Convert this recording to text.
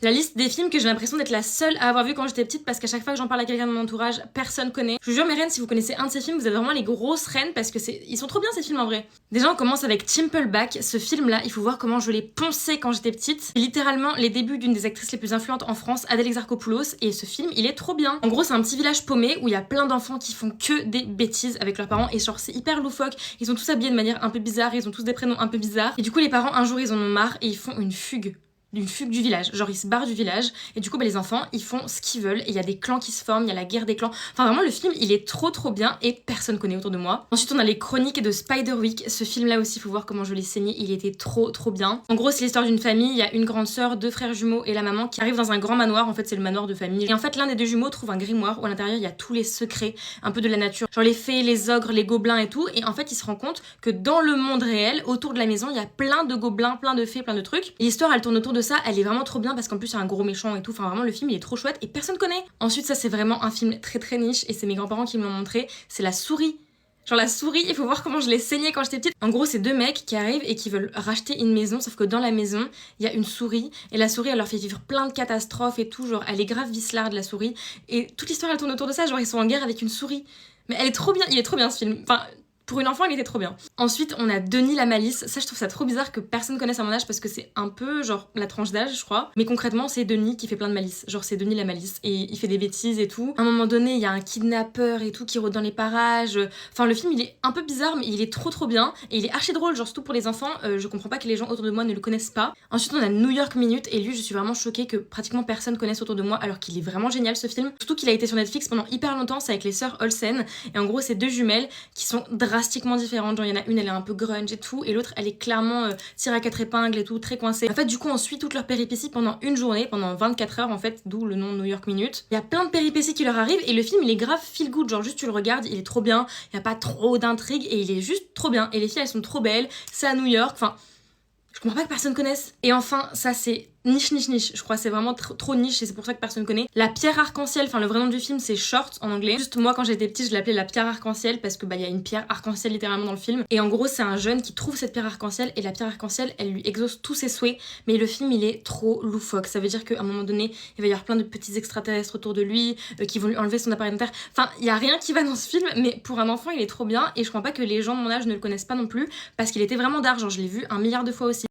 La liste des films que j'ai l'impression d'être la seule à avoir vu quand j'étais petite parce qu'à chaque fois que j'en parle à quelqu'un de mon entourage, personne connaît. Je vous jure mes reines, si vous connaissez un de ces films, vous êtes vraiment les grosses reines parce que ils sont trop bien ces films en vrai. Déjà on commence avec Thimpleback, ce film là, il faut voir comment je l'ai poncé quand j'étais petite. C'est littéralement les débuts d'une des actrices les plus influentes en France, Adèle Exarchopoulos, et ce film il est trop bien. En gros c'est un petit village paumé où il y a plein d'enfants qui font que des bêtises avec leurs parents et genre c'est hyper loufoque, ils sont tous habillés de manière un peu bizarre, ils ont tous des prénoms un peu bizarres et du coup les parents un jour ils en ont marre et ils font une fugue du village, genre ils se barrent du village et du coup les enfants ils font ce qu'ils veulent et il y a des clans qui se forment, il y a la guerre des clans, enfin vraiment le film il est trop bien et personne connaît autour de moi. Ensuite on a les chroniques de Spiderwick, ce film là aussi faut voir comment je l'ai saigné, il était trop bien. En gros c'est l'histoire d'une famille, il y a une grande sœur, deux frères jumeaux et la maman qui arrivent dans un grand manoir, en fait c'est le manoir de famille et en fait l'un des deux jumeaux trouve un grimoire où à l'intérieur il y a tous les secrets un peu de la nature, genre les fées, les ogres, les gobelins et tout, et en fait il se rend compte que dans le monde réel autour de la maison il y a plein de gobelins, plein de fées, plein de trucs et l'histoire elle tourne autour de ça, elle est vraiment trop bien parce qu'en plus il y a un gros méchant et tout, enfin vraiment le film il est trop chouette et personne connaît. Ensuite ça c'est vraiment un film très niche et c'est mes grands-parents qui me l'ont montré, c'est La Souris. Genre La Souris, il faut voir comment je l'ai saigné quand j'étais petite. En gros c'est deux mecs qui arrivent et qui veulent racheter une maison, sauf que dans la maison il y a une souris et la souris elle leur fait vivre plein de catastrophes et tout, genre elle est grave vicelarde la souris et toute l'histoire elle tourne autour de ça, genre ils sont en guerre avec une souris. Mais elle est trop bien, il est trop bien ce film, enfin pour une enfant, il était trop bien. Ensuite, on a Denis la Malice. Ça, je trouve ça trop bizarre que personne connaisse à mon âge parce que c'est un peu genre la tranche d'âge, je crois. Mais concrètement, c'est Denis qui fait plein de malice. Genre, c'est Denis la Malice. Et il fait des bêtises et tout. À un moment donné, il y a un kidnappeur et tout qui rôde dans les parages. Enfin, le film, il est un peu bizarre, mais il est trop bien. Et il est archi drôle, genre surtout pour les enfants. Je comprends pas que les gens autour de moi ne le connaissent pas. Ensuite, on a New York Minute. Et lui, je suis vraiment choquée que pratiquement personne connaisse autour de moi alors qu'il est vraiment génial ce film. Surtout qu'il a été sur Netflix pendant hyper longtemps. C'est avec les sœurs Olsen. Et en gros, c'est deux jumelles qui sont drastiquement différentes. Genre, il y en a une, elle est un peu grunge et tout, et l'autre, elle est clairement tirée à quatre épingles et tout, très coincée. En fait, du coup, on suit toutes leurs péripéties pendant une journée, pendant 24 heures en fait, d'où le nom New York Minute. Il y a plein de péripéties qui leur arrivent, et le film, il est grave feel good, genre juste tu le regardes, il est trop bien, il y a pas trop d'intrigue, et il est juste trop bien. Et les filles, elles sont trop belles, c'est à New York, enfin, je comprends pas que personne connaisse. Et enfin, ça c'est niche, je crois, c'est vraiment trop niche et c'est pour ça que personne connaît. La pierre arc-en-ciel, enfin le vrai nom du film c'est Short en anglais. Juste moi quand j'étais petite je l'appelais la pierre arc-en-ciel parce que bah il y a une pierre arc-en-ciel littéralement dans le film. Et en gros c'est un jeune qui trouve cette pierre arc-en-ciel et la pierre arc-en-ciel elle lui exauce tous ses souhaits. Mais le film il est trop loufoque, ça veut dire qu'à un moment donné il va y avoir plein de petits extraterrestres autour de lui qui vont lui enlever son appareil dentaire. Enfin il y a rien qui va dans ce film mais pour un enfant il est trop bien et je crois pas que les gens de mon âge ne le connaissent pas non plus parce qu'il était vraiment d'art, genre je l'ai vu un milliard de fois aussi.